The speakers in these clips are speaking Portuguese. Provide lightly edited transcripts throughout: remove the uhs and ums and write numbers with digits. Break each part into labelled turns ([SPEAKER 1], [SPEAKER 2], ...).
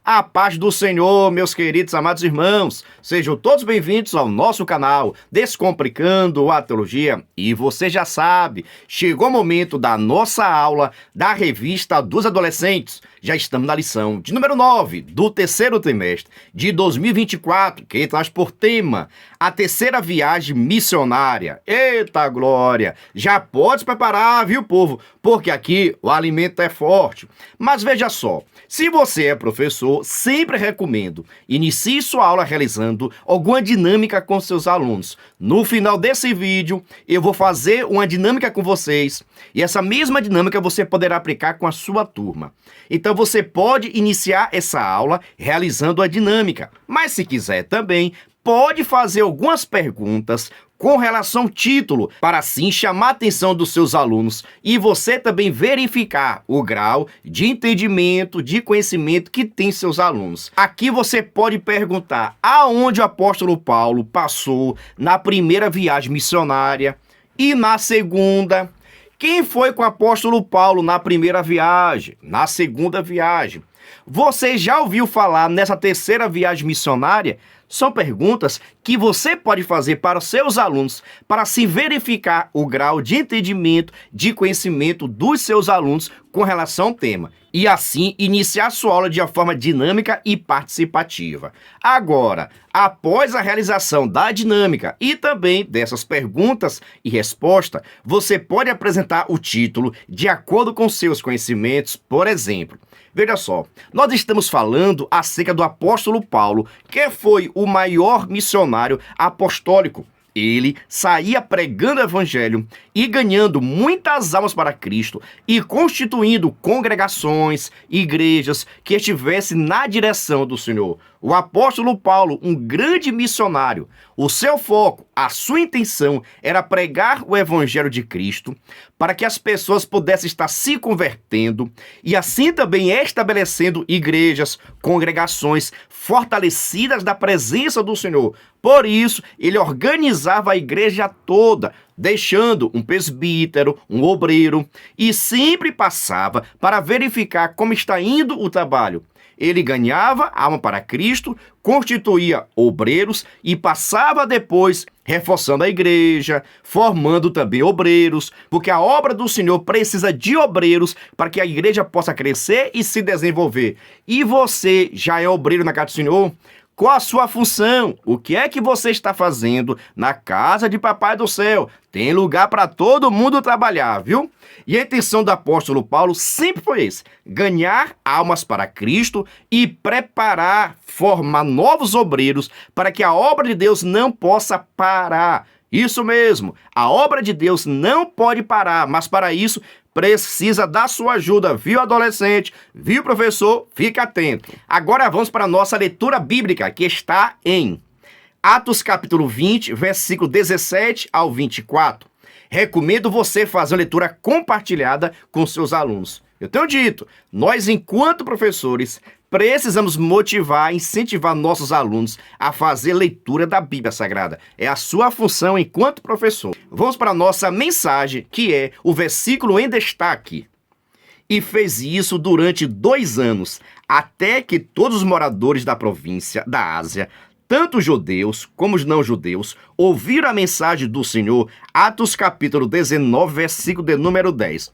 [SPEAKER 1] A paz do Senhor, meus queridos amados irmãos, sejam todos bem-vindos ao nosso canal Descomplicando a Teologia. E você já sabe, chegou o momento da nossa aula da Revista dos Adolescentes. Já estamos na lição de número 9 do terceiro trimestre de 2024, que traz por tema a terceira viagem missionária. Eita glória! Já pode se preparar, viu, povo? Porque aqui o alimento é forte. Mas veja só, se você é professor, sempre recomendo inicie sua aula realizando alguma dinâmica com seus alunos. No final desse vídeo, eu vou fazer uma dinâmica com vocês e essa mesma dinâmica você poderá aplicar com a sua turma. Então você pode iniciar essa aula realizando a dinâmica, mas se quiser também, pode fazer algumas perguntas com relação ao título, para assim chamar a atenção dos seus alunos e você também verificar o grau de entendimento, de conhecimento que tem seus alunos. Aqui você pode perguntar aonde o apóstolo Paulo passou na primeira viagem missionária e na segunda. Quem foi com o apóstolo Paulo na primeira viagem, na segunda viagem? Você já ouviu falar nessa terceira viagem missionária? São perguntas que você pode fazer para os seus alunos para se verificar o grau de entendimento, de conhecimento dos seus alunos com relação ao tema e assim iniciar sua aula de uma forma dinâmica e participativa. Agora, após a realização da dinâmica e também dessas perguntas e respostas, você pode apresentar o título de acordo com seus conhecimentos, por exemplo. Veja só, nós estamos falando acerca do apóstolo Paulo, que foi o maior missionário apostólico. Ele saía pregando o evangelho e ganhando muitas almas para Cristo e constituindo congregações, igrejas que estivessem na direção do Senhor. O apóstolo Paulo, um grande missionário, o seu foco, a sua intenção era pregar o evangelho de Cristo para que as pessoas pudessem estar se convertendo e assim também estabelecendo igrejas, congregações fortalecidas da presença do Senhor. Por isso, ele organizava a igreja toda, deixando um presbítero, um obreiro, e sempre passava para verificar como está indo o trabalho. Ele ganhava alma para Cristo, constituía obreiros e passava depois reforçando a igreja, formando também obreiros, porque a obra do Senhor precisa de obreiros para que a igreja possa crescer e se desenvolver. E você já é obreiro na casa do Senhor? Qual a sua função? O que é que você está fazendo na casa de Papai do Céu? Tem lugar para todo mundo trabalhar, viu? E a intenção do apóstolo Paulo sempre foi esse: ganhar almas para Cristo e preparar, formar novos obreiros para que a obra de Deus não possa parar. Isso mesmo, a obra de Deus não pode parar, mas para isso precisa da sua ajuda, viu, adolescente? Viu, professor? Fica atento. Agora vamos para a nossa leitura bíblica, que está em Atos capítulo 20, versículo 17 ao 24. Recomendo você fazer uma leitura compartilhada com seus alunos. Eu tenho dito, nós, enquanto professores, precisamos motivar, incentivar nossos alunos a fazer leitura da Bíblia Sagrada. É a sua função enquanto professor. Vamos para a nossa mensagem, que é o versículo em destaque. E fez isso durante 2 anos, até que todos os moradores da província da Ásia, tanto os judeus como os não-judeus, ouviram a mensagem do Senhor. Atos capítulo 19, versículo de número 10.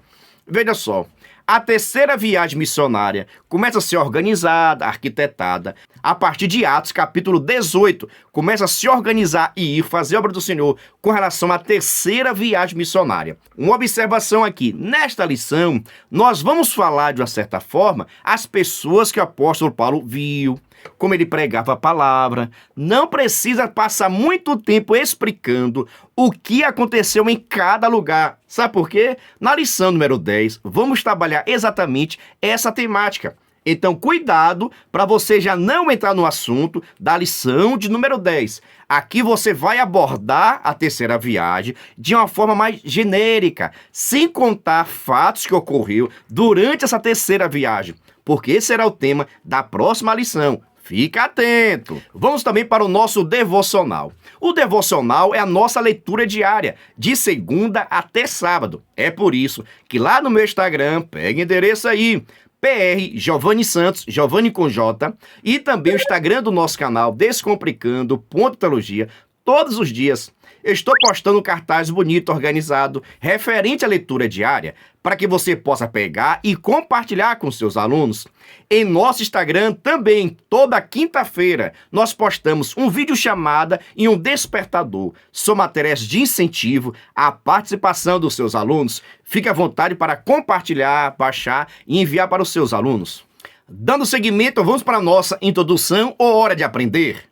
[SPEAKER 1] Veja só, a terceira viagem missionária começa a ser organizada, arquitetada. A partir de Atos, capítulo 18, começa a se organizar e ir fazer a obra do Senhor com relação à terceira viagem missionária. Uma observação aqui, nesta lição, nós vamos falar de uma certa forma as pessoas que o apóstolo Paulo viu, como ele pregava a palavra. Não precisa passar muito tempo explicando o que aconteceu em cada lugar. Sabe por quê? Na lição número 10, vamos trabalhar exatamente essa temática. Então, cuidado para você já não entrar no assunto da lição de número 10. Aqui você vai abordar a terceira viagem de uma forma mais genérica, sem contar fatos que ocorreram durante essa terceira viagem, porque esse será o tema da próxima lição. Fica atento! Vamos também para o nosso devocional. O devocional é a nossa leitura diária, de segunda até sábado. É por isso que lá no meu Instagram, pega o endereço aí, PR Giovanni Santos, Giovanni com J, e também o Instagram do nosso canal Descomplicando.teologia. Todos os dias eu estou postando um cartaz bonito, organizado, referente à leitura diária, para que você possa pegar e compartilhar com seus alunos. Em nosso Instagram também, toda quinta-feira, nós postamos um vídeo chamada e um despertador. São matérias de incentivo à participação dos seus alunos. Fique à vontade para compartilhar, baixar e enviar para os seus alunos. Dando seguimento, vamos para a nossa introdução ou hora de aprender.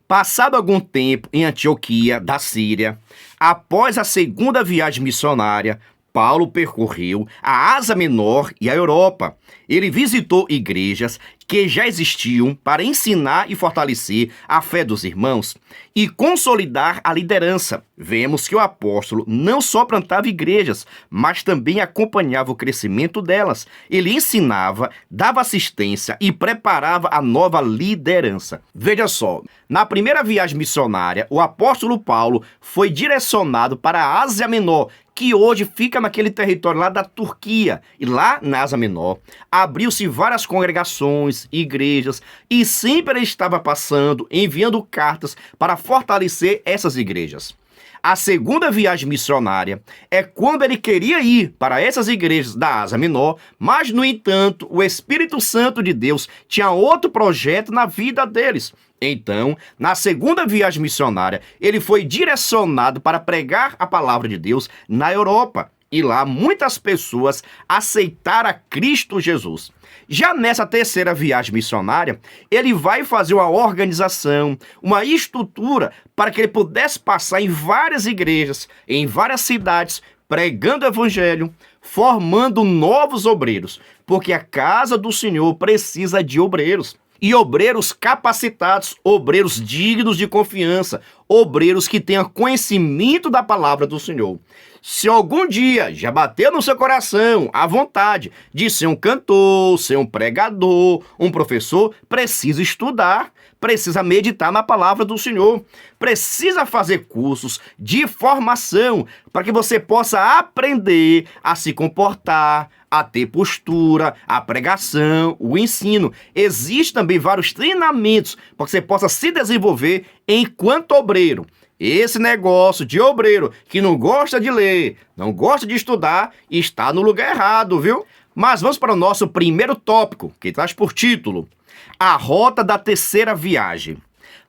[SPEAKER 1] Passado algum tempo em Antioquia, da Síria, após a segunda viagem missionária, Paulo percorreu a Ásia Menor e a Europa. Ele visitou igrejas que já existiam para ensinar e fortalecer a fé dos irmãos e consolidar a liderança. Vemos que o apóstolo não só plantava igrejas, mas também acompanhava o crescimento delas. Ele ensinava, dava assistência e preparava a nova liderança. Veja só, na primeira viagem missionária, o apóstolo Paulo foi direcionado para a Ásia Menor, que hoje fica naquele território lá da Turquia. E lá na Ásia Menor, abriu-se várias congregações, igrejas, e sempre ele estava passando, enviando cartas para fortalecer essas igrejas. A segunda viagem missionária é quando ele queria ir para essas igrejas da Ásia Menor, mas, no entanto, o Espírito Santo de Deus tinha outro projeto na vida deles. Então, na segunda viagem missionária, ele foi direcionado para pregar a palavra de Deus na Europa. E lá muitas pessoas aceitaram a Cristo Jesus. Já nessa terceira viagem missionária, ele vai fazer uma organização, uma estrutura para que ele pudesse passar em várias igrejas, em várias cidades, pregando o evangelho, formando novos obreiros, porque a casa do Senhor precisa de obreiros. E obreiros capacitados, obreiros dignos de confiança, obreiros que tenham conhecimento da palavra do Senhor. Se algum dia já bateu no seu coração a vontade de ser um cantor, ser um pregador, um professor, precisa estudar, precisa meditar na palavra do Senhor, precisa fazer cursos de formação para que você possa aprender a se comportar, a ter postura, a pregação, o ensino. Existem também vários treinamentos para que você possa se desenvolver enquanto obreiro. Esse negócio de obreiro que não gosta de ler, não gosta de estudar, está no lugar errado, viu? Mas vamos para o nosso primeiro tópico, que traz por título: a rota da terceira viagem.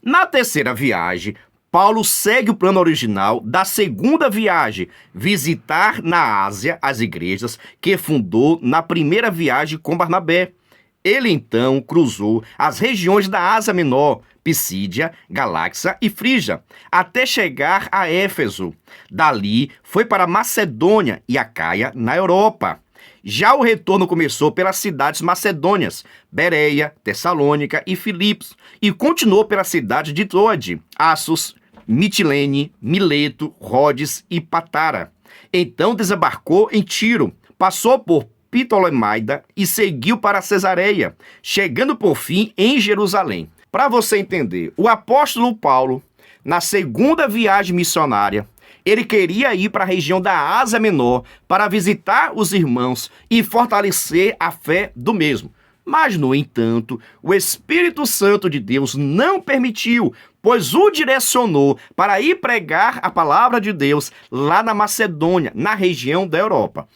[SPEAKER 1] Na terceira viagem, Paulo segue o plano original da segunda viagem, visitar na Ásia as igrejas que fundou na primeira viagem com Barnabé. Ele então cruzou as regiões da Ásia Menor, Pisídia, Galáxia e Frígia, até chegar a Éfeso. Dali foi para Macedônia e Acaia, na Europa. Já o retorno começou pelas cidades macedônias, Bereia, Tessalônica e Filipos, e continuou pelas cidades de Troade, Assos, Mitilene, Mileto, Rhodes e Patara. Então desembarcou em Tiro, passou por Ptolemaida e seguiu para Cesareia, chegando por fim em Jerusalém. Para você entender, o apóstolo Paulo, na segunda viagem missionária, ele queria ir para a região da Ásia Menor para visitar os irmãos e fortalecer a fé do mesmo. Mas, no entanto, o Espírito Santo de Deus não permitiu, pois o direcionou para ir pregar a palavra de Deus lá na Macedônia, na região da Europa.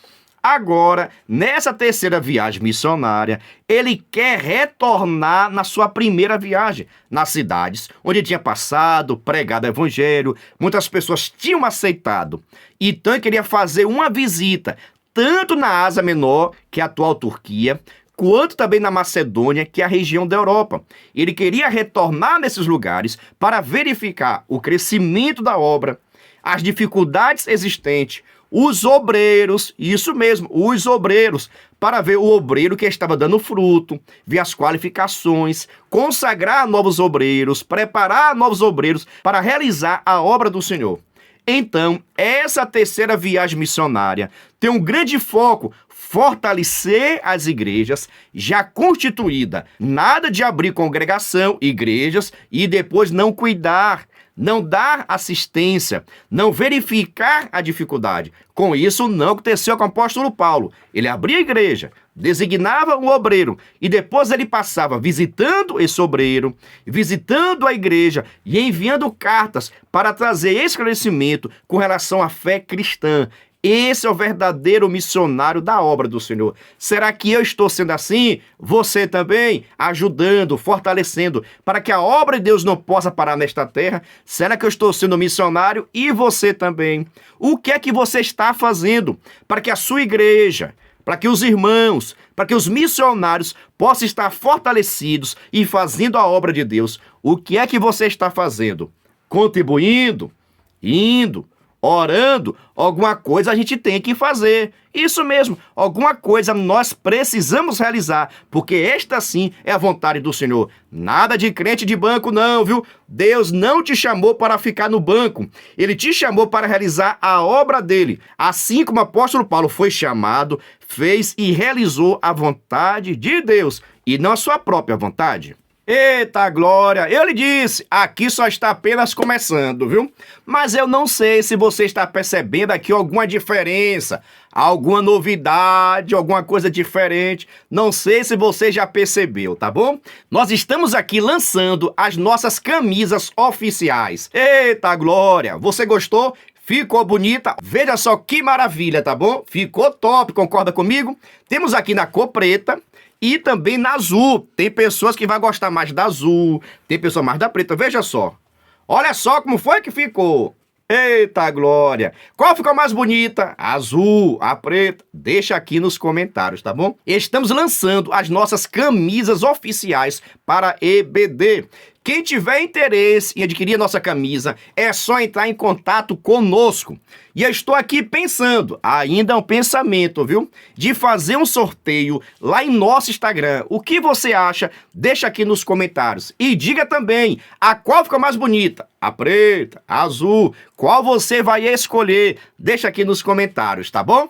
[SPEAKER 1] Agora, nessa terceira viagem missionária, ele quer retornar na sua primeira viagem, nas cidades onde tinha passado, pregado o evangelho, muitas pessoas tinham aceitado. Então ele queria fazer uma visita, tanto na Ásia Menor, que é a atual Turquia, quanto também na Macedônia, que é a região da Europa. Ele queria retornar nesses lugares para verificar o crescimento da obra, as dificuldades existentes, os obreiros, isso mesmo, os obreiros, para ver o obreiro que estava dando fruto, ver as qualificações, consagrar novos obreiros, preparar novos obreiros para realizar a obra do Senhor. Então, essa terceira viagem missionária tem um grande foco: fortalecer as igrejas já constituídas. Nada de abrir congregação, igrejas, e depois não cuidar. não dar assistência, não verificar a dificuldade. Com isso, não aconteceu com o apóstolo Paulo. Ele abria a igreja, designava um obreiro e depois ele passava visitando esse obreiro, visitando a igreja e enviando cartas para trazer esclarecimento com relação à fé cristã. Esse é o verdadeiro missionário da obra do Senhor. Será que eu estou sendo assim? Você também? Ajudando, fortalecendo, para que a obra de Deus não possa parar nesta terra? Será que eu estou sendo missionário? E você também? O que é que você está fazendo para que a sua igreja, para que os irmãos, para que os missionários possam estar fortalecidos e fazendo a obra de Deus? O que é que você está fazendo? Contribuindo? Indo? Orando? Alguma coisa a gente tem que fazer. Isso mesmo, alguma coisa nós precisamos realizar, porque esta sim é a vontade do Senhor. Nada de crente de banco não, viu? Deus não te chamou para ficar no banco. Ele te chamou para realizar a obra dele. Assim como o apóstolo Paulo foi chamado, fez e realizou a vontade de Deus e não a sua própria vontade. Eita glória, eu lhe disse, aqui só está apenas começando, viu? Mas eu não sei se você está percebendo aqui alguma diferença, alguma novidade, alguma coisa diferente. Não sei se você já percebeu, tá bom? Nós estamos aqui lançando as nossas camisas oficiais. Eita glória, você gostou? Ficou bonita? Veja só que maravilha, tá bom? Ficou top, concorda comigo? Temos aqui na cor preta e também na azul. Tem pessoas que vão gostar mais da azul, tem pessoas mais da preta. Veja só. Olha só como foi que ficou. Eita glória! Qual ficou mais bonita? A azul, a preta? Deixa aqui nos comentários, tá bom? Estamos lançando as nossas camisas oficiais para EBD. Quem tiver interesse em adquirir a nossa camisa, é só entrar em contato conosco. E eu estou aqui pensando, ainda é um pensamento, viu? De fazer um sorteio lá em nosso Instagram. O que você acha? Deixa aqui nos comentários. E diga também, a qual ficou mais bonita? A preta, a azul? Qual você vai escolher? Deixa aqui nos comentários, tá bom?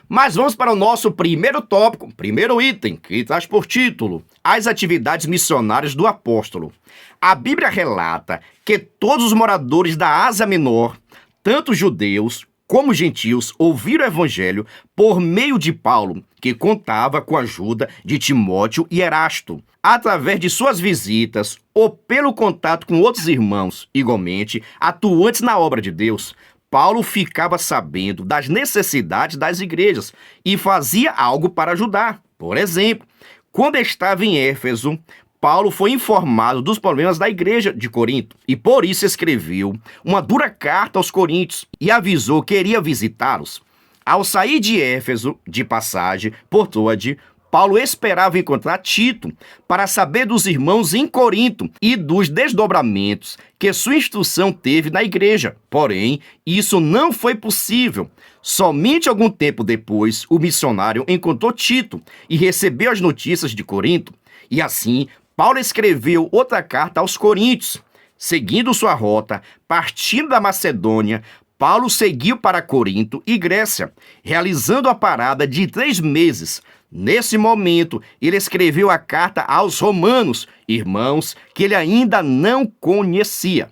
[SPEAKER 1] Mas vamos para o nosso primeiro tópico, primeiro item, que traz por título: as atividades missionárias do apóstolo. A Bíblia relata que todos os moradores da Ásia Menor, tanto judeus como gentios, ouviram o evangelho por meio de Paulo, que contava com a ajuda de Timóteo e Erasto. Através de suas visitas ou pelo contato com outros irmãos, igualmente atuantes na obra de Deus, Paulo ficava sabendo das necessidades das igrejas e fazia algo para ajudar. Por exemplo, quando estava em Éfeso, Paulo foi informado dos problemas da igreja de Corinto e por isso escreveu uma dura carta aos coríntios e avisou que iria visitá-los. Ao sair de Éfeso, de passagem por Troade, Paulo esperava encontrar Tito para saber dos irmãos em Corinto e dos desdobramentos que sua instrução teve na igreja. Porém, isso não foi possível. Somente algum tempo depois, o missionário encontrou Tito e recebeu as notícias de Corinto. E assim, Paulo escreveu outra carta aos coríntios. Seguindo sua rota, partindo da Macedônia, Paulo seguiu para Corinto e Grécia, realizando a parada de 3 meses. Nesse momento, ele escreveu a carta aos romanos, irmãos que ele ainda não conhecia.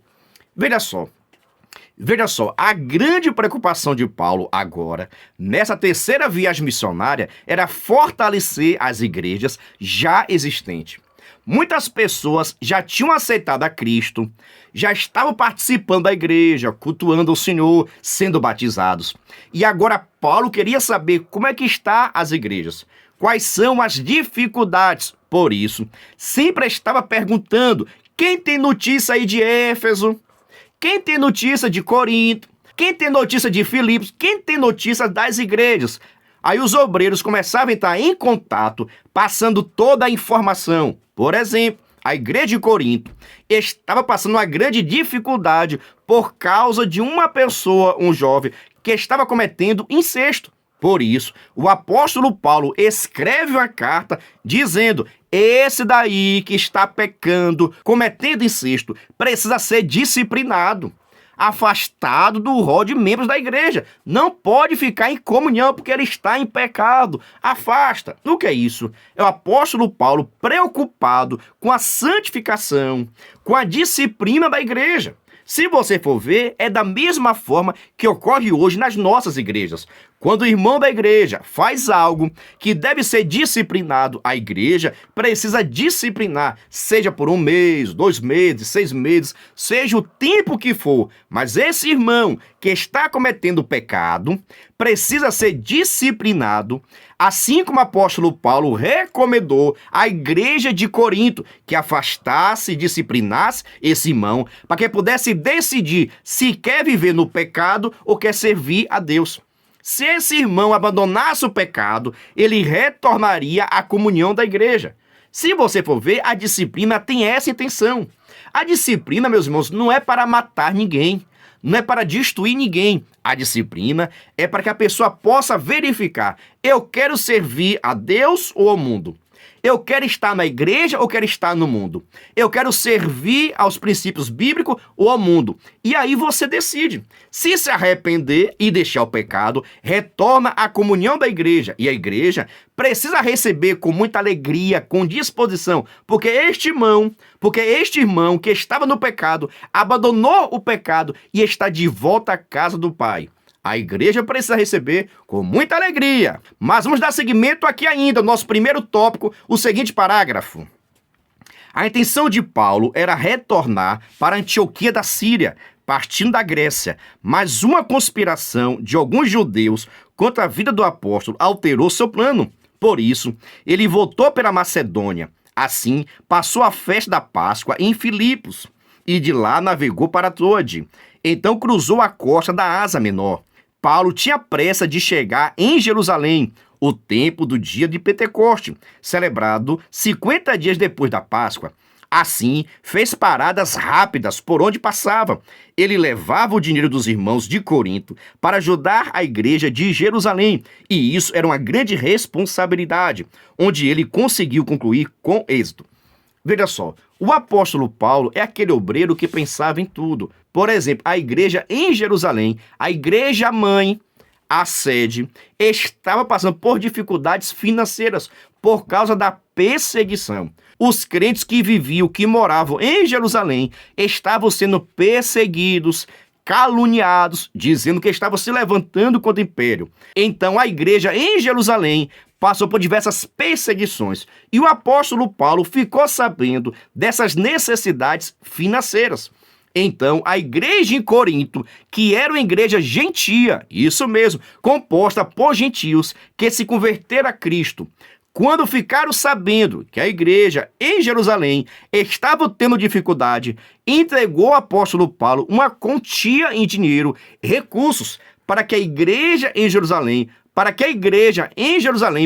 [SPEAKER 1] Veja só, a grande preocupação de Paulo agora, nessa terceira viagem missionária, era fortalecer as igrejas já existentes. Muitas pessoas já tinham aceitado a Cristo, já estavam participando da igreja, cultuando o Senhor, sendo batizados. E agora Paulo queria saber como é que estão as igrejas, quais são as dificuldades. Por isso, sempre estava perguntando: quem tem notícia aí de Éfeso? Quem tem notícia de Corinto? Quem tem notícia de Filipos? Quem tem notícia das igrejas? Aí os obreiros começavam a entrar em contato, passando toda a informação. Por exemplo, a igreja de Corinto estava passando uma grande dificuldade por causa de uma pessoa, um jovem, que estava cometendo incesto. Por isso, o apóstolo Paulo escreve uma carta dizendo: esse daí que está pecando, cometendo incesto, precisa ser disciplinado. afastado do rol de membros da igreja. Não pode ficar em comunhão porque ele está em pecado. Afasta. O que é isso? É o apóstolo Paulo preocupado com a santificação, com a disciplina da igreja. Se você for ver, é da mesma forma que ocorre hoje nas nossas igrejas. Quando o irmão da igreja faz algo que deve ser disciplinado, a igreja precisa disciplinar, seja por 1 mês, 2 meses, 6 meses, seja o tempo que for. Mas esse irmão que está cometendo pecado precisa ser disciplinado, assim como o apóstolo Paulo recomendou à igreja de Corinto que afastasse e disciplinasse esse irmão para que pudesse decidir se quer viver no pecado ou quer servir a Deus. Se esse irmão abandonasse o pecado, ele retornaria à comunhão da igreja. Se você for ver, a disciplina tem essa intenção. A disciplina, meus irmãos, não é para matar ninguém, não é para destruir ninguém. A disciplina é para que a pessoa possa verificar: eu quero servir a Deus ou ao mundo? Eu quero estar na igreja ou quero estar no mundo? Eu quero servir aos princípios bíblicos ou ao mundo? E aí você decide. Se arrepender e deixar o pecado, retorna à comunhão da igreja. E a igreja precisa receber com muita alegria, com disposição, porque este irmão que estava no pecado, abandonou o pecado e está de volta à casa do Pai. A igreja precisa receber com muita alegria. Mas vamos dar seguimento aqui ainda, nosso primeiro tópico, o seguinte parágrafo. A intenção de Paulo era retornar para Antioquia da Síria, partindo da Grécia, mas uma conspiração de alguns judeus contra a vida do apóstolo alterou seu plano. Por isso, ele voltou para a Macedônia. Assim, passou a festa da Páscoa em Filipos e de lá navegou para Troade. Então cruzou a costa da Ásia Menor. Paulo tinha pressa de chegar em Jerusalém, o tempo do dia de Pentecoste, celebrado 50 dias depois da Páscoa. Assim, fez paradas rápidas por onde passava. Ele levava o dinheiro dos irmãos de Corinto para ajudar a igreja de Jerusalém, e isso era uma grande responsabilidade, onde ele conseguiu concluir com êxito. Veja só, o apóstolo Paulo é aquele obreiro que pensava em tudo. Por exemplo, a igreja em Jerusalém, a igreja mãe, a sede, estava passando por dificuldades financeiras por causa da perseguição. Os crentes que viviam, que moravam em Jerusalém, estavam sendo perseguidos, caluniados, dizendo que estavam se levantando contra o império. Então a igreja em Jerusalém passou por diversas perseguições e o apóstolo Paulo ficou sabendo dessas necessidades financeiras. Então, a igreja em Corinto, que era uma igreja gentia, isso mesmo, composta por gentios que se converteram a Cristo, quando ficaram sabendo que a igreja em Jerusalém estava tendo dificuldade, entregou ao apóstolo Paulo uma quantia em dinheiro, recursos, para que a igreja em Jerusalém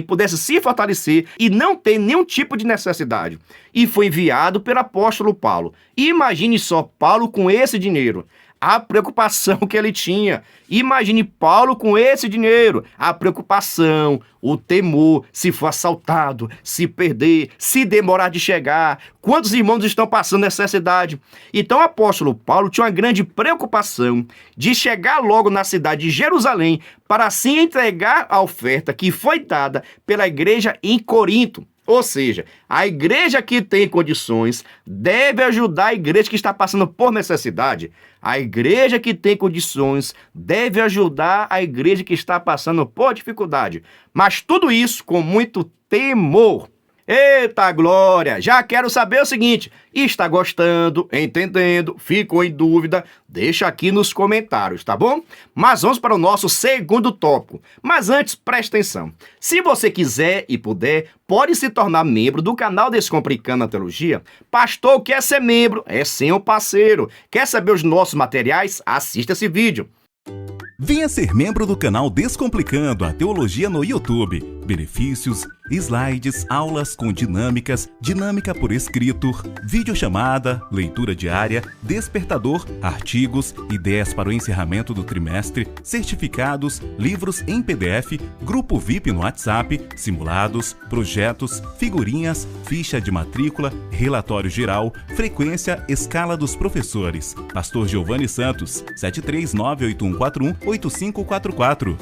[SPEAKER 1] pudesse se fortalecer e não ter nenhum tipo de necessidade. E foi enviado pelo apóstolo Paulo. Imagine só Paulo com esse dinheiro, a preocupação que ele tinha. Imagine Paulo com esse dinheiro, a preocupação, o temor, se for assaltado, se perder, se demorar de chegar, quantos irmãos estão passando necessidade. Então o apóstolo Paulo tinha uma grande preocupação de chegar logo na cidade de Jerusalém para assim entregar a oferta que foi dada pela igreja em Corinto. Ou seja, a igreja que tem condições deve ajudar a igreja que está passando por necessidade. A igreja que tem condições deve ajudar a igreja que está passando por dificuldade. Mas tudo isso com muito temor. Eita glória! Já quero saber o seguinte: está gostando, entendendo, ficou em dúvida? Deixa aqui nos comentários, tá bom? Mas vamos para o nosso segundo tópico. Mas antes, preste atenção. Se você quiser e puder, pode se tornar membro do canal Descomplicando a Teologia. Pastor, quer ser membro? É sim um parceiro. Quer saber os nossos materiais? Assista esse vídeo.
[SPEAKER 2] Venha ser membro do canal Descomplicando a Teologia no YouTube. Benefícios, Slides, aulas com dinâmicas, dinâmica por escrito, videochamada, leitura diária, despertador, artigos, ideias para o encerramento do trimestre, certificados, livros em PDF, grupo VIP no WhatsApp, simulados, projetos, figurinhas, ficha de matrícula, relatório geral, frequência, escala dos professores. Pastor Giovanni Santos, 73981418544.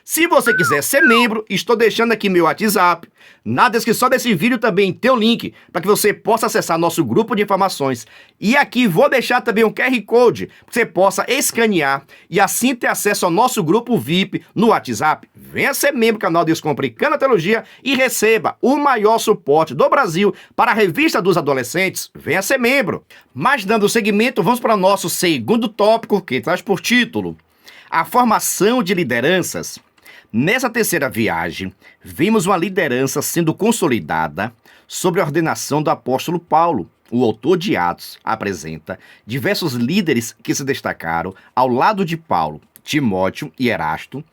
[SPEAKER 1] Se você quiser ser membro, estou deixando aqui meu WhatsApp. Na descrição desse vídeo também tem o link para que você possa acessar nosso grupo de informações. E aqui vou deixar também um QR Code para que você possa escanear e assim ter acesso ao nosso grupo VIP no WhatsApp. Venha ser membro do canal Descomplicando a Teologia e receba o maior suporte do Brasil para a revista dos adolescentes. Venha ser membro. Mas dando seguimento, vamos para o nosso segundo tópico, que traz por título a formação de lideranças. Nessa terceira viagem, vimos uma liderança sendo consolidada sob a ordenação do apóstolo Paulo. O autor de Atos apresenta diversos líderes que se destacaram ao lado de Paulo. Timóteo e Erasto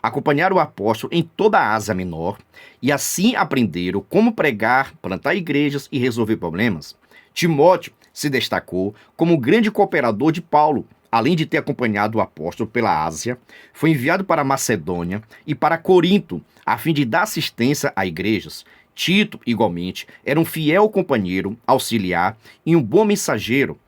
[SPEAKER 1] acompanharam o apóstolo em toda a Ásia Menor e assim aprenderam como pregar, plantar igrejas e resolver problemas. Timóteo se destacou como um grande cooperador de Paulo. Além de ter acompanhado o apóstolo pela Ásia, foi enviado para Macedônia e para Corinto, a fim de dar assistência a igrejas. Tito, igualmente, era um fiel companheiro, auxiliar e um bom mensageiro.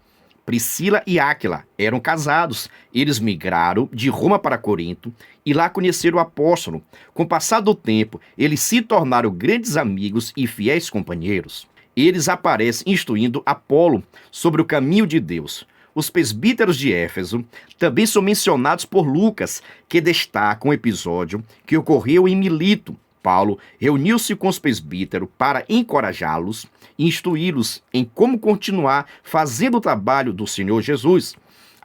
[SPEAKER 1] Priscila e Áquila eram casados. Eles migraram de Roma para Corinto e lá conheceram o apóstolo. Com o passar do tempo, eles se tornaram grandes amigos e fiéis companheiros. Eles aparecem instruindo Apolo sobre o caminho de Deus. Os presbíteros de Éfeso também são mencionados por Lucas, que destaca um episódio que ocorreu em Mileto. Paulo reuniu-se com os presbíteros para encorajá-los e instruí-los em como continuar fazendo o trabalho do Senhor Jesus.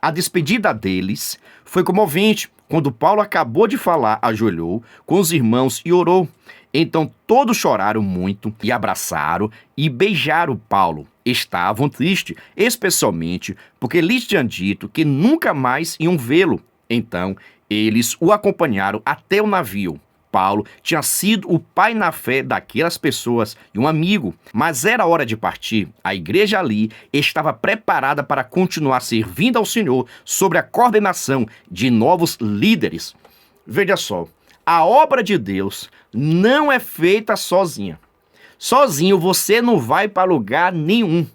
[SPEAKER 1] A despedida deles foi comovente. Quando Paulo acabou de falar, ajoelhou com os irmãos e orou. Então todos choraram muito e abraçaram e beijaram Paulo. Estavam tristes, especialmente porque lhes tinham dito que nunca mais iam vê-lo. Então eles o acompanharam até o navio. Paulo tinha sido o pai na fé daquelas pessoas e um amigo, mas era hora de partir. A igreja ali estava preparada para continuar servindo ao Senhor sob a coordenação de novos líderes. Veja só, a obra de Deus não é feita sozinha. Sozinho você não vai para lugar nenhum.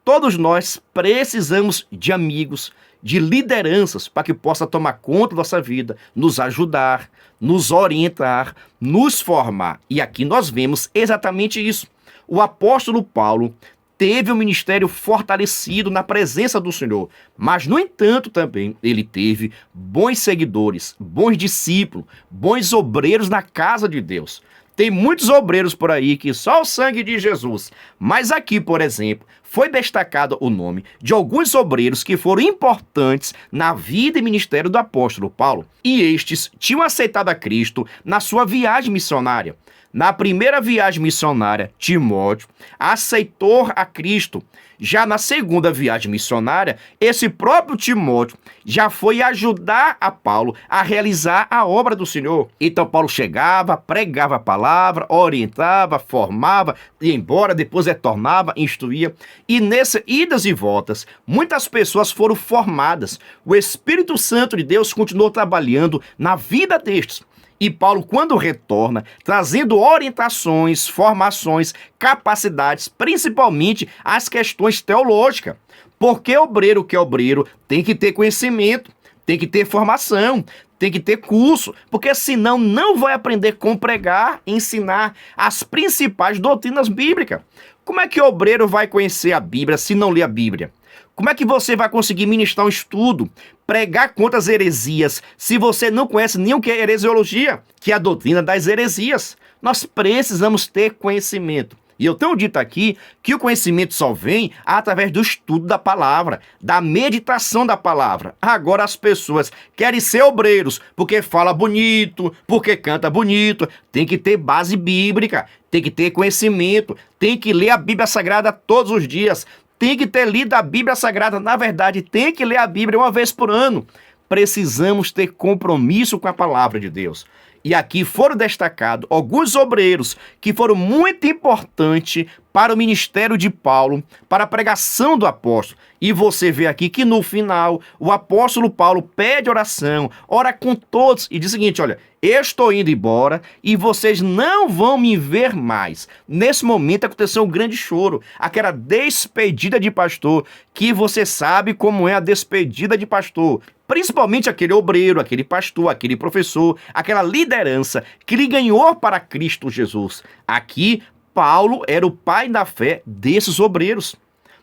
[SPEAKER 1] Todos nós precisamos de amigos, de lideranças para que possa tomar conta da nossa vida, nos ajudar, nos orientar, nos formar. E aqui nós vemos exatamente isso. O apóstolo Paulo teve um ministério fortalecido na presença do Senhor, mas, no entanto, também ele teve bons seguidores, bons discípulos, bons obreiros na casa de Deus. Tem muitos obreiros por aí que só o sangue de Jesus. Mas aqui, por exemplo, foi destacado o nome de alguns obreiros que foram importantes na vida e ministério do apóstolo Paulo. E estes tinham aceitado a Cristo na sua viagem missionária. Na primeira viagem missionária, Timóteo aceitou a Cristo. Já na segunda viagem missionária, esse próprio Timóteo já foi ajudar a Paulo a realizar a obra do Senhor. Então Paulo chegava, pregava a palavra, orientava, formava, ia embora, depois retornava, instruía. E nessas idas e voltas, muitas pessoas foram formadas. O Espírito Santo de Deus continuou trabalhando na vida destes. E Paulo, quando retorna, trazendo orientações, formações, capacidades, principalmente as questões teológicas. Porque obreiro que é obreiro tem que ter conhecimento, tem que ter formação, tem que ter curso, porque senão não vai aprender como pregar, ensinar as principais doutrinas bíblicas. Como é que o obreiro vai conhecer a Bíblia se não lê a Bíblia? Como é que você vai conseguir ministrar um estudo, pregar contra as heresias, se você não conhece nem o que é heresiologia, que é a doutrina das heresias? Nós precisamos ter conhecimento. E eu tenho dito aqui que o conhecimento só vem através do estudo da palavra, da meditação da palavra. Agora as pessoas querem ser obreiros porque fala bonito, porque canta bonito. Tem que ter base bíblica, tem que ter conhecimento, tem que ler a Bíblia Sagrada todos os dias. Tem que ter lido a Bíblia Sagrada, na verdade, tem que ler a Bíblia uma vez por ano. precisamos ter compromisso com a palavra de Deus. E aqui foram destacados alguns obreiros que foram muito importantes para o ministério de Paulo, para a pregação do apóstolo. E você vê aqui que no final, o apóstolo Paulo pede oração, ora com todos e diz o seguinte, olha, eu estou indo embora e vocês não vão me ver mais. Nesse momento aconteceu um grande choro, aquela despedida de pastor, que você sabe como é a despedida de pastor. Principalmente aquele obreiro, aquele pastor, aquele professor, aquela liderança que lhe ganhou para Cristo Jesus. Aqui, Paulo era o pai da fé desses obreiros.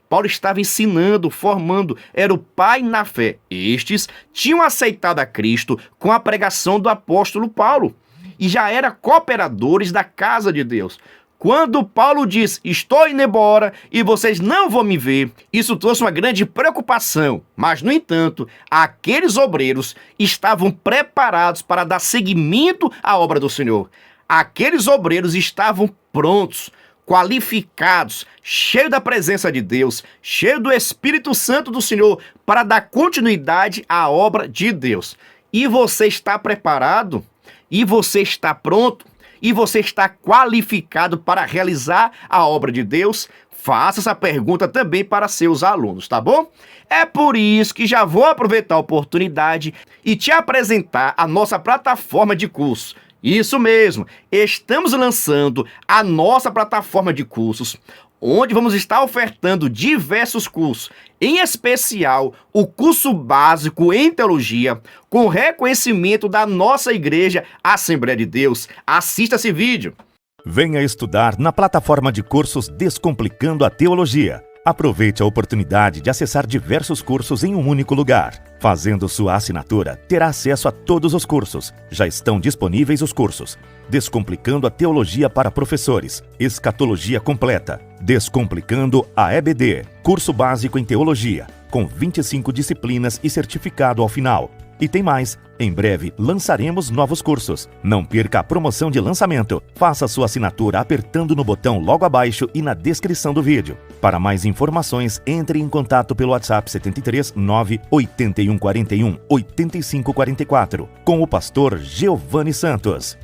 [SPEAKER 1] Paulo estava ensinando, formando, era o pai na fé. Estes tinham aceitado a Cristo com a pregação do apóstolo Paulo e já eram cooperadores da casa de Deus. Quando Paulo diz, estou indo embora e vocês não vão me ver, isso trouxe uma grande preocupação. Mas, no entanto, aqueles obreiros estavam preparados para dar seguimento à obra do Senhor. Aqueles obreiros estavam prontos, qualificados, cheios da presença de Deus, cheios do Espírito Santo do Senhor para dar continuidade à obra de Deus. E você está preparado? E você está pronto? E você está qualificado para realizar a obra de Deus? Faça essa pergunta também para seus alunos, tá bom? É por isso que já vou aproveitar a oportunidade e te apresentar a nossa plataforma de cursos. Isso mesmo, estamos lançando a nossa plataforma de cursos, onde vamos estar ofertando diversos cursos, em especial o curso básico em teologia, com reconhecimento da nossa igreja Assembleia de Deus. Assista esse vídeo.
[SPEAKER 3] Venha estudar na plataforma de cursos Descomplicando a Teologia. Aproveite a oportunidade de acessar diversos cursos em um único lugar. Fazendo sua assinatura, terá acesso a todos os cursos. Já estão disponíveis os cursos: Descomplicando a Teologia para Professores, Escatologia Completa, Descomplicando a EBD, Curso Básico em Teologia, com 25 disciplinas e certificado ao final. E tem mais, em breve lançaremos novos cursos. Não perca a promoção de lançamento. Faça sua assinatura apertando no botão logo abaixo e na descrição do vídeo. Para mais informações, entre em contato pelo WhatsApp 73 981 41 85 44 com o pastor Giovanni Santos.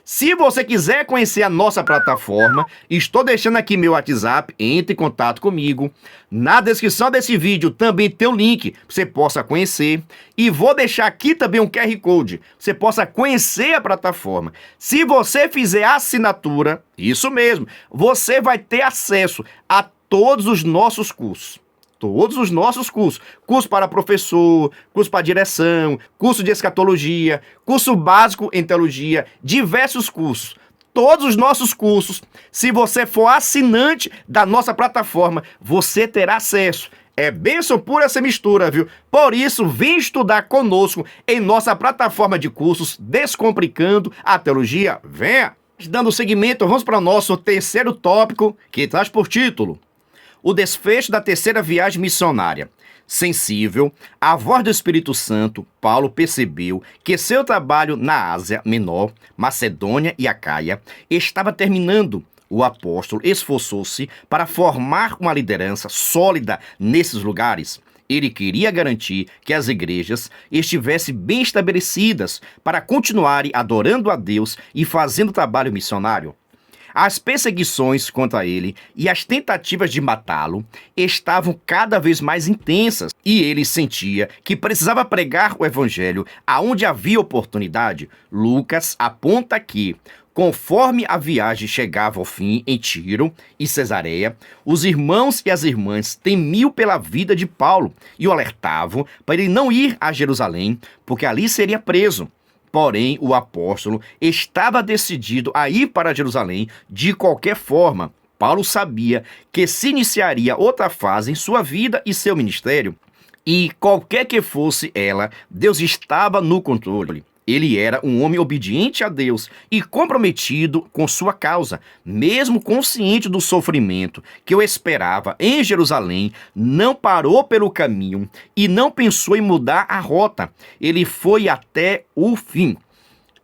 [SPEAKER 1] Se você quiser conhecer a nossa plataforma, estou deixando aqui meu WhatsApp, entre em contato comigo. Na descrição desse vídeo também tem um link para você possa conhecer. E vou deixar aqui também um QR Code, para você possa conhecer a plataforma. Se você fizer a assinatura, isso mesmo, você vai ter acesso a todos os nossos cursos. Todos os nossos cursos. Curso para professor, curso para direção, curso de escatologia, curso básico em teologia, diversos cursos. Todos os nossos cursos, se você for assinante da nossa plataforma, você terá acesso. É bênção pura essa mistura, viu? Por isso, vem estudar conosco em nossa plataforma de cursos Descomplicando a Teologia. Venha! Dando seguimento, vamos para o nosso terceiro tópico, que traz por título o desfecho da terceira viagem missionária. Sensível à voz do Espírito Santo, Paulo percebeu que seu trabalho na Ásia Menor, Macedônia e Acaia estava terminando. O apóstolo esforçou-se para formar uma liderança sólida nesses lugares. Ele queria garantir que as igrejas estivessem bem estabelecidas para continuarem adorando a Deus e fazendo trabalho missionário. As perseguições contra ele e as tentativas de matá-lo estavam cada vez mais intensas e ele sentia que precisava pregar o evangelho aonde havia oportunidade. Lucas aponta que, conforme a viagem chegava ao fim em Tiro e Cesareia, os irmãos e as irmãs temiam pela vida de Paulo e o alertavam para ele não ir a Jerusalém, porque ali seria preso. Porém, o apóstolo estava decidido a ir para Jerusalém de qualquer forma. Paulo sabia que se iniciaria outra fase em sua vida e seu ministério. E qualquer que fosse ela, Deus estava no controle. Ele era um homem obediente a Deus e comprometido com sua causa. Mesmo consciente do sofrimento que o esperava em Jerusalém, não parou pelo caminho e não pensou em mudar a rota. Ele foi até o fim.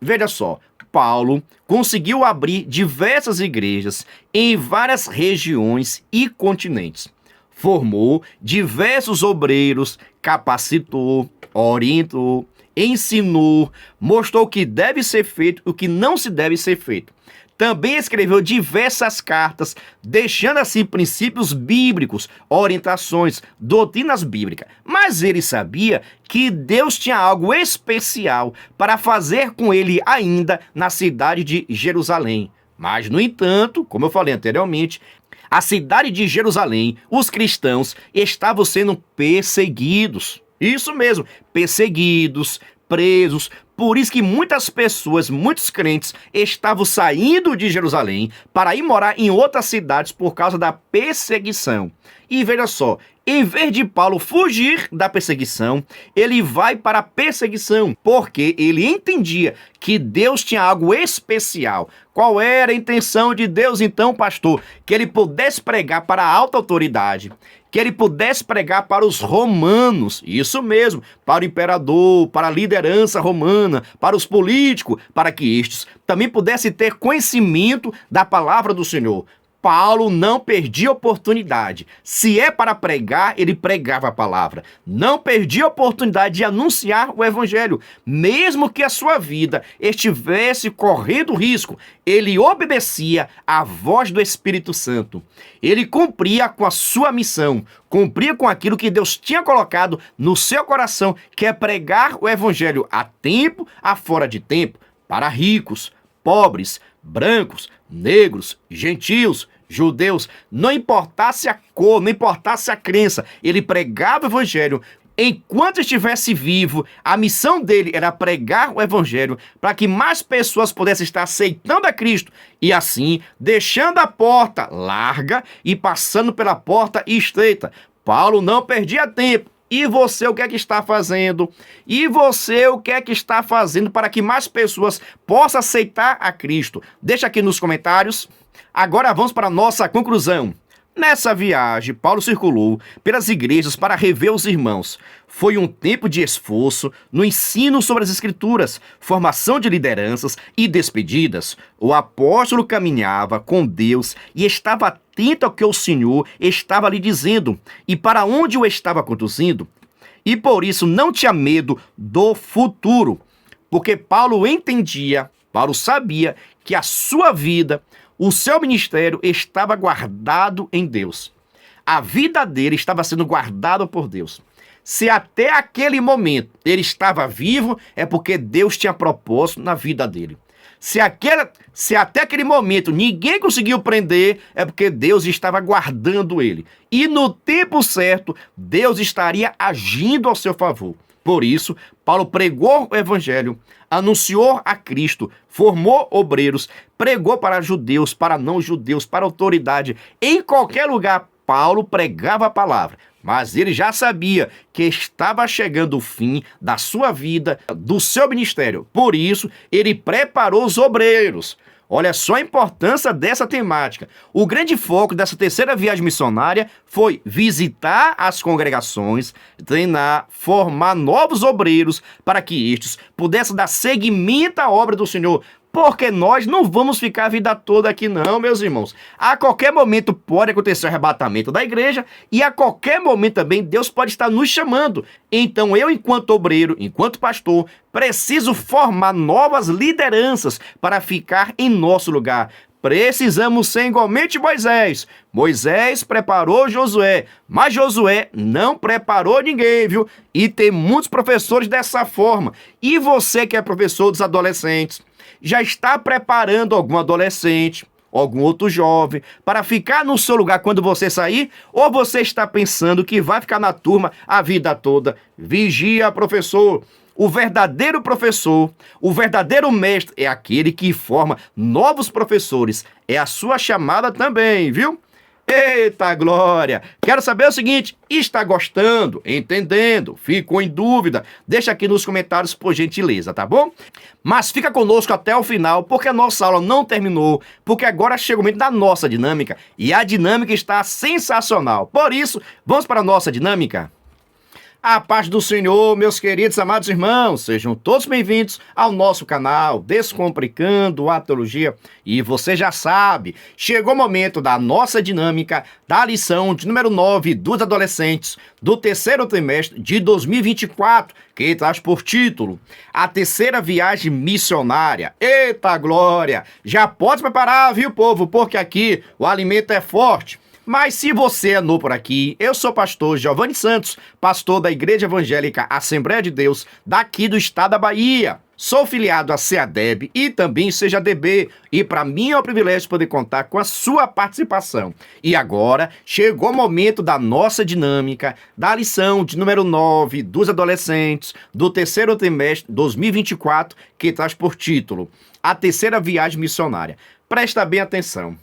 [SPEAKER 1] Veja só, Paulo conseguiu abrir diversas igrejas em várias regiões e continentes. Formou diversos obreiros, capacitou, orientou, ensinou, mostrou o que deve ser feito e o que não se deve ser feito. Também escreveu diversas cartas, deixando assim princípios bíblicos, orientações, doutrinas bíblicas. Mas ele sabia que Deus tinha algo especial para fazer com ele ainda na cidade de Jerusalém. Mas, no entanto, como eu falei anteriormente, a cidade de Jerusalém, os cristãos estavam sendo perseguidos. Isso mesmo, perseguidos, presos. Por isso que muitas pessoas, muitos crentes, estavam saindo de Jerusalém para ir morar em outras cidades por causa da perseguição. E veja só, em vez de Paulo fugir da perseguição, ele vai para a perseguição, porque ele entendia que Deus tinha algo especial. Qual era a intenção de Deus então, pastor? Que ele pudesse pregar para a alta autoridade, que ele pudesse pregar para os romanos, isso mesmo, para o imperador, para a liderança romana, para os políticos, para que estes também pudessem ter conhecimento da palavra do Senhor. Paulo não perdia oportunidade. Se é para pregar, ele pregava a palavra. Não perdia a oportunidade de anunciar o evangelho. Mesmo que a sua vida estivesse correndo risco, ele obedecia à voz do Espírito Santo. Ele cumpria com a sua missão, cumpria com aquilo que Deus tinha colocado no seu coração, que é pregar o evangelho a tempo, a fora de tempo, para ricos, pobres, brancos, negros, gentios, judeus, não importasse a cor, não importasse a crença, ele pregava o evangelho. Enquanto estivesse vivo, a missão dele era pregar o evangelho para que mais pessoas pudessem estar aceitando a Cristo e assim deixando a porta larga e passando pela porta estreita. Paulo não perdia tempo. E você o que é que está fazendo? E você o que é que está fazendo para que mais pessoas possam aceitar a Cristo? Deixa aqui nos comentários. Agora vamos para a nossa conclusão. Nessa viagem, Paulo circulou pelas igrejas para rever os irmãos. Foi um tempo de esforço no ensino sobre as Escrituras, formação de lideranças e despedidas. O apóstolo caminhava com Deus e estava atento ao que o Senhor estava lhe dizendo e para onde o estava conduzindo. E por isso não tinha medo do futuro, porque Paulo entendia, Paulo sabia que a sua vida, o seu ministério estava guardado em Deus. A vida dele estava sendo guardada por Deus. Se até aquele momento ele estava vivo, é porque Deus tinha propósito na vida dele. Se até aquele momento ninguém conseguiu prender, é porque Deus estava guardando ele. E no tempo certo, Deus estaria agindo ao seu favor. Por isso, Paulo pregou o evangelho, anunciou a Cristo, formou obreiros, pregou para judeus, para não judeus, para autoridade. Em qualquer lugar, Paulo pregava a palavra. Mas ele já sabia que estava chegando o fim da sua vida, do seu ministério. Por isso, ele preparou os obreiros. Olha só a importância dessa temática. O grande foco dessa terceira viagem missionária foi visitar as congregações, treinar, formar novos obreiros para que estes pudessem dar seguimento à obra do Senhor. Porque nós não vamos ficar a vida toda aqui não, meus irmãos. A qualquer momento pode acontecer o arrebatamento da igreja e a qualquer momento também Deus pode estar nos chamando. Então eu, enquanto obreiro, enquanto pastor, preciso formar novas lideranças para ficar em nosso lugar. Precisamos ser igualmente Moisés. Moisés preparou Josué, mas Josué não preparou ninguém, viu? E tem muitos professores dessa forma. E você que é professor dos adolescentes, já está preparando algum adolescente, algum outro jovem, para ficar no seu lugar quando você sair? Ou você está pensando que vai ficar na turma a vida toda? Vigia, professor. O verdadeiro professor, o verdadeiro mestre é aquele que forma novos professores. É a sua chamada também, viu? Eita glória! Quero saber o seguinte, está gostando, entendendo, ficou em dúvida? Deixa aqui nos comentários por gentileza, tá bom? Mas fica conosco até o final, porque a nossa aula não terminou, porque agora chega o momento da nossa dinâmica, e a dinâmica está sensacional. Por isso, vamos para a nossa dinâmica? A paz do Senhor, meus queridos amados irmãos, sejam todos bem-vindos ao nosso canal Descomplicando a Teologia. E você já sabe, chegou o momento da nossa dinâmica da lição de número 9 dos adolescentes do terceiro trimestre de 2024, que traz por título A Terceira Viagem Missionária. Eita glória! Já pode preparar, viu, povo? Porque aqui o alimento é forte. Mas se você é novo por aqui, eu sou o pastor Giovanni Santos, pastor da Igreja Evangélica Assembleia de Deus, daqui do estado da Bahia. Sou filiado à CEADEB e também CEJADB, e para mim é um privilégio poder contar com a sua participação. E agora chegou o momento da nossa dinâmica, da lição de número 9 dos adolescentes do terceiro trimestre 2024, que traz por título A Terceira Viagem Missionária. Presta bem atenção.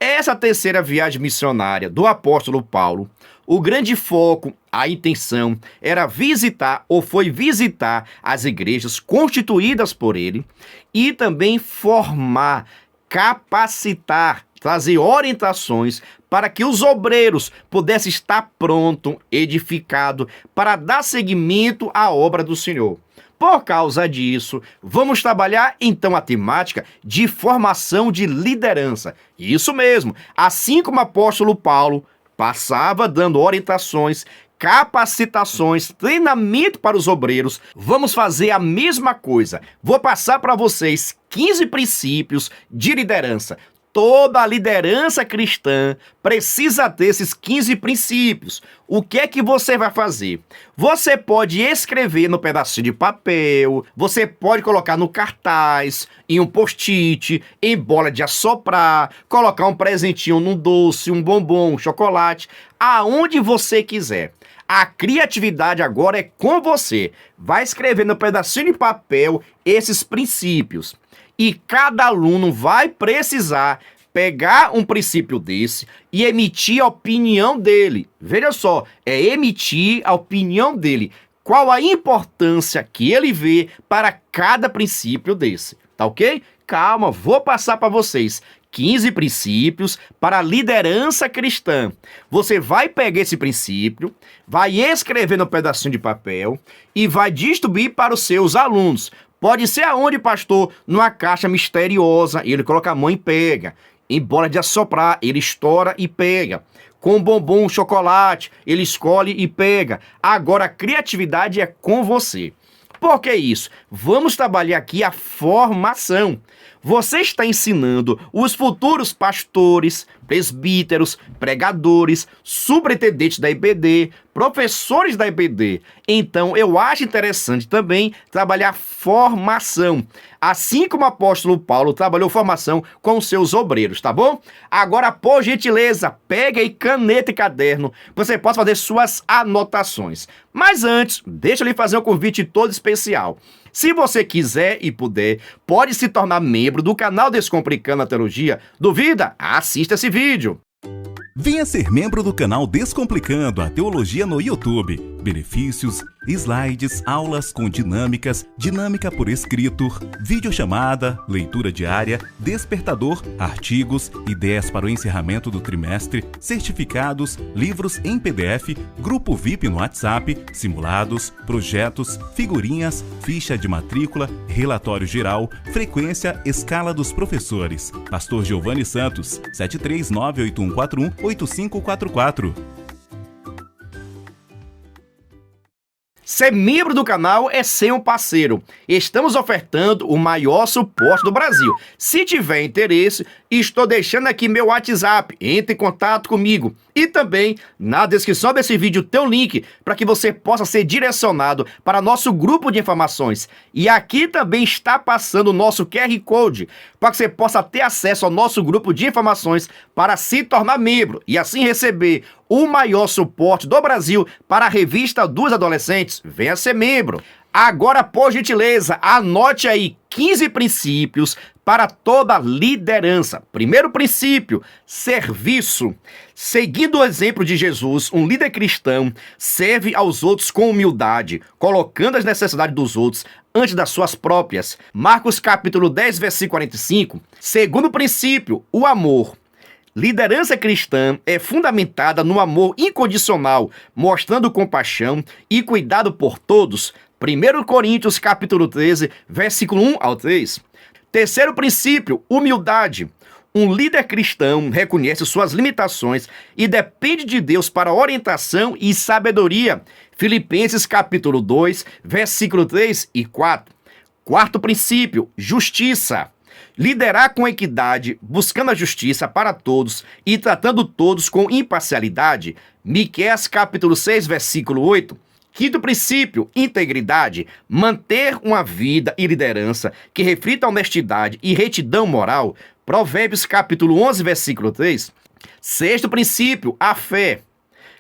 [SPEAKER 1] Essa terceira viagem missionária do apóstolo Paulo, o grande foco, a intenção, era visitar ou foi visitar as igrejas constituídas por ele e também formar, capacitar, trazer orientações para que os obreiros pudessem estar pronto, edificado, para dar seguimento à obra do Senhor. Por causa disso, vamos trabalhar então a temática de formação de liderança. Isso mesmo, assim como o apóstolo Paulo passava dando orientações, capacitações, treinamento para os obreiros, vamos fazer a mesma coisa. Vou passar para vocês 15 princípios de liderança. Toda a liderança cristã precisa ter esses 15 princípios. O que é que você vai fazer? Você pode escrever no pedacinho de papel, você pode colocar no cartaz, em um post-it, em bola de assoprar, colocar um presentinho num doce, um bombom, um chocolate, aonde você quiser. A criatividade agora é com você. Vai escrever no pedacinho de papel esses princípios. E cada aluno vai precisar pegar um princípio desse e emitir a opinião dele. Veja só, é emitir a opinião dele. Qual a importância que ele vê para cada princípio desse, tá ok? Calma, vou passar para vocês 15 princípios para a liderança cristã. Você vai pegar esse princípio, vai escrever no pedacinho de papel e vai distribuir para os seus alunos. Pode ser aonde, pastor? Numa caixa misteriosa, ele coloca a mão e pega. Em bola de assoprar, ele estoura e pega. Com bombom, chocolate, ele escolhe e pega. Agora a criatividade é com você. Por que isso? Vamos trabalhar aqui a formação. Você está ensinando os futuros pastores, presbíteros, pregadores, superintendentes da IBD, professores da IBD. Então, eu acho interessante também trabalhar formação. Assim como o apóstolo Paulo trabalhou formação com os seus obreiros, tá bom? Agora, por gentileza, pega aí caneta e caderno. Você pode fazer suas anotações. Mas antes, deixa eu lhe fazer um convite todo especial. Se você quiser e puder, pode se tornar membro do canal Descomplicando a Teologia. Duvida? Assista esse vídeo.
[SPEAKER 2] Venha ser membro do canal Descomplicando a Teologia no YouTube. Benefícios, slides, aulas com dinâmicas, dinâmica por escrito, videochamada, leitura diária, despertador, artigos, ideias para o encerramento do trimestre, certificados, livros em PDF, grupo VIP no WhatsApp, simulados, projetos, figurinhas, ficha de matrícula, relatório geral, frequência, escala dos professores. Pastor Giovanni Santos, 73981418544.
[SPEAKER 1] Ser membro do canal é ser um parceiro. Estamos ofertando o maior suporte do Brasil. Se tiver interesse, estou deixando aqui meu WhatsApp. Entre em contato comigo. E também, na descrição desse vídeo, tem um link para que você possa ser direcionado para nosso grupo de informações. E aqui também está passando o nosso QR Code, para que você possa ter acesso ao nosso grupo de informações para se tornar membro e assim receber o maior suporte do Brasil para a revista dos adolescentes. Venha ser membro. Agora, por gentileza, anote aí 15 princípios para toda liderança. Primeiro princípio, serviço. Seguindo o exemplo de Jesus, um líder cristão serve aos outros com humildade, colocando as necessidades dos outros antes das suas próprias. Marcos capítulo 10, versículo 45. Segundo princípio, o amor. Liderança cristã é fundamentada no amor incondicional, mostrando compaixão e cuidado por todos. 1 Coríntios capítulo 13, versículo 1 ao 3. Terceiro princípio, humildade. Um líder cristão reconhece suas limitações e depende de Deus para orientação e sabedoria. Filipenses capítulo 2, versículo 3 e 4. Quarto princípio, justiça. Liderar com equidade, buscando a justiça para todos e tratando todos com imparcialidade. Miqueias capítulo 6, versículo 8. Quinto princípio, integridade. Manter uma vida e liderança que reflita honestidade e retidão moral. Provérbios capítulo 11, versículo 3. Sexto princípio, a fé.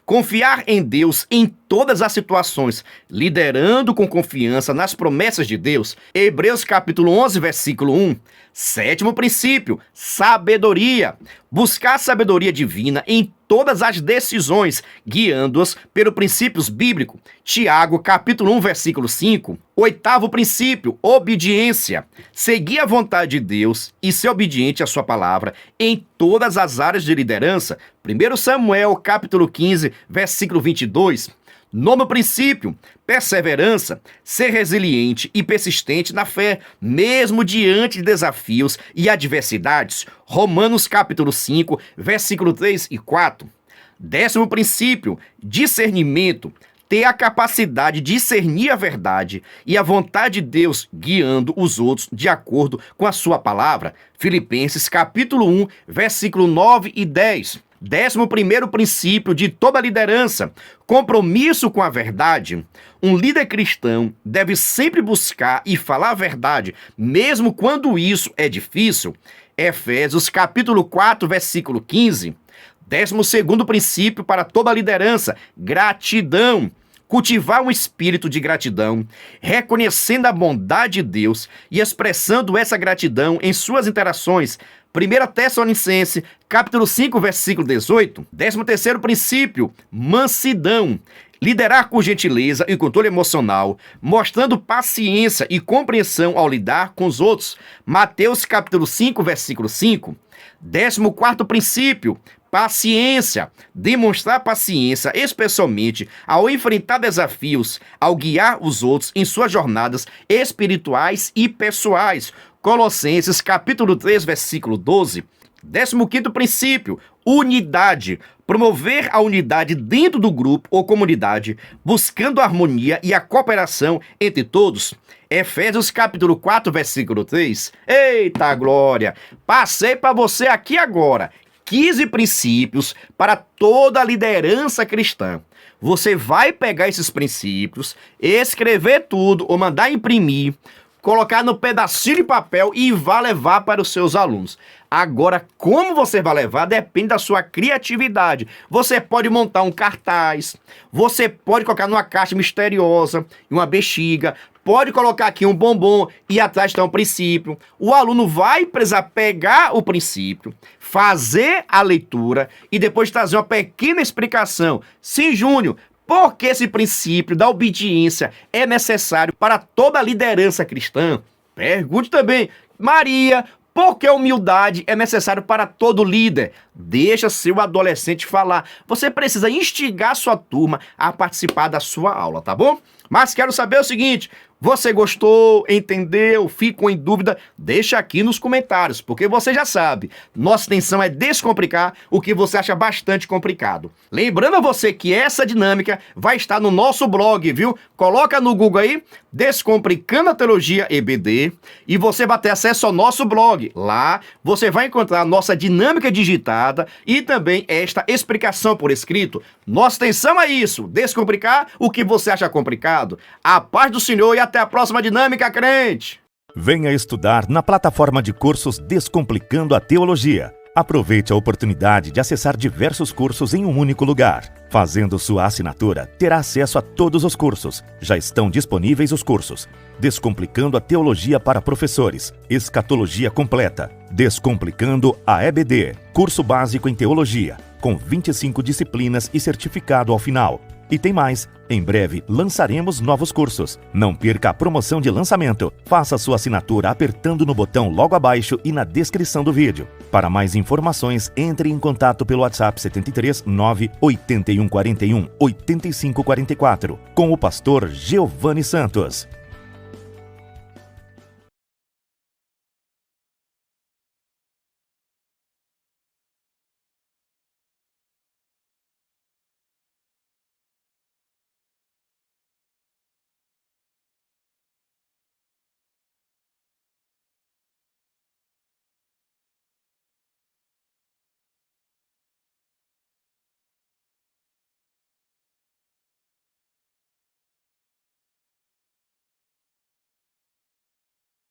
[SPEAKER 1] Confiar em Deus em todas as situações, liderando com confiança nas promessas de Deus. Hebreus capítulo 11, versículo 1. Sétimo princípio, sabedoria. Buscar sabedoria divina em todas as decisões, guiando-as pelos princípios bíblicos. Tiago capítulo 1, versículo 5. Oitavo princípio, obediência. Seguir a vontade de Deus e ser obediente à sua palavra em todas as áreas de liderança. 1 Samuel capítulo 15, versículo 22. Nono princípio, perseverança, ser resiliente e persistente na fé, mesmo diante de desafios e adversidades. Romanos capítulo 5, versículo 3 e 4. Décimo princípio, discernimento, ter a capacidade de discernir a verdade e a vontade de Deus guiando os outros de acordo com a sua palavra. Filipenses capítulo 1, versículo 9 e 10. 11º princípio de toda liderança, compromisso com a verdade. Um líder cristão deve sempre buscar e falar a verdade, mesmo quando isso é difícil. Efésios capítulo 4, versículo 15. 12º princípio para toda liderança, gratidão. Cultivar um espírito de gratidão, reconhecendo a bondade de Deus e expressando essa gratidão em suas interações. 1 Tessalonicenses, capítulo 5, versículo 18. 13º princípio, mansidão. Liderar com gentileza e controle emocional, mostrando paciência e compreensão ao lidar com os outros. Mateus, capítulo 5, versículo 5. 14º princípio, paciência. Demonstrar paciência, especialmente ao enfrentar desafios, ao guiar os outros em suas jornadas espirituais e pessoais. Colossenses, capítulo 3, versículo 12. 15º princípio, unidade. Promover a unidade dentro do grupo ou comunidade, buscando a harmonia e a cooperação entre todos. Efésios capítulo 4, versículo 3. Eita glória! Passei para você aqui agora 15 princípios para toda a liderança cristã. Você vai pegar esses princípios, escrever tudo ou mandar imprimir, colocar no pedacinho de papel e vai levar para os seus alunos. Agora, como você vai levar depende da sua criatividade. Você pode montar um cartaz, você pode colocar numa caixa misteriosa, em uma bexiga, pode colocar aqui um bombom e atrás está um princípio. O aluno vai precisar pegar o princípio, fazer a leitura e depois trazer uma pequena explicação. Sim, Júnior, por que esse princípio da obediência é necessário para toda a liderança cristã? Pergunte também, Maria, por que a humildade é necessário para todo líder? Deixa seu adolescente falar. Você precisa instigar sua turma a participar da sua aula, tá bom? Mas quero saber o seguinte, você gostou, entendeu, ficou em dúvida? Deixa aqui nos comentários, porque você já sabe, nossa intenção é descomplicar o que você acha bastante complicado. Lembrando a você que essa dinâmica vai estar no nosso blog, viu? Coloca no Google aí, Descomplicando a Teologia EBD, e você vai ter acesso ao nosso blog. Lá você vai encontrar a nossa dinâmica digitada e também esta explicação por escrito. Nossa intenção é isso, descomplicar o que você acha complicado. A paz do Senhor e até a próxima dinâmica, crente!
[SPEAKER 3] Venha estudar na plataforma de cursos Descomplicando a Teologia. Aproveite a oportunidade de acessar diversos cursos em um único lugar. Fazendo sua assinatura, terá acesso a todos os cursos. Já estão disponíveis os cursos: Descomplicando a Teologia para Professores, Escatologia Completa, Descomplicando a EBD, Curso Básico em Teologia, com 25 disciplinas e certificado ao final. E tem mais, em breve lançaremos novos cursos. Não perca a promoção de lançamento. Faça sua assinatura apertando no botão logo abaixo e na descrição do vídeo. Para mais informações, entre em contato pelo WhatsApp 73 98141 8544 com o pastor Giovanni Santos.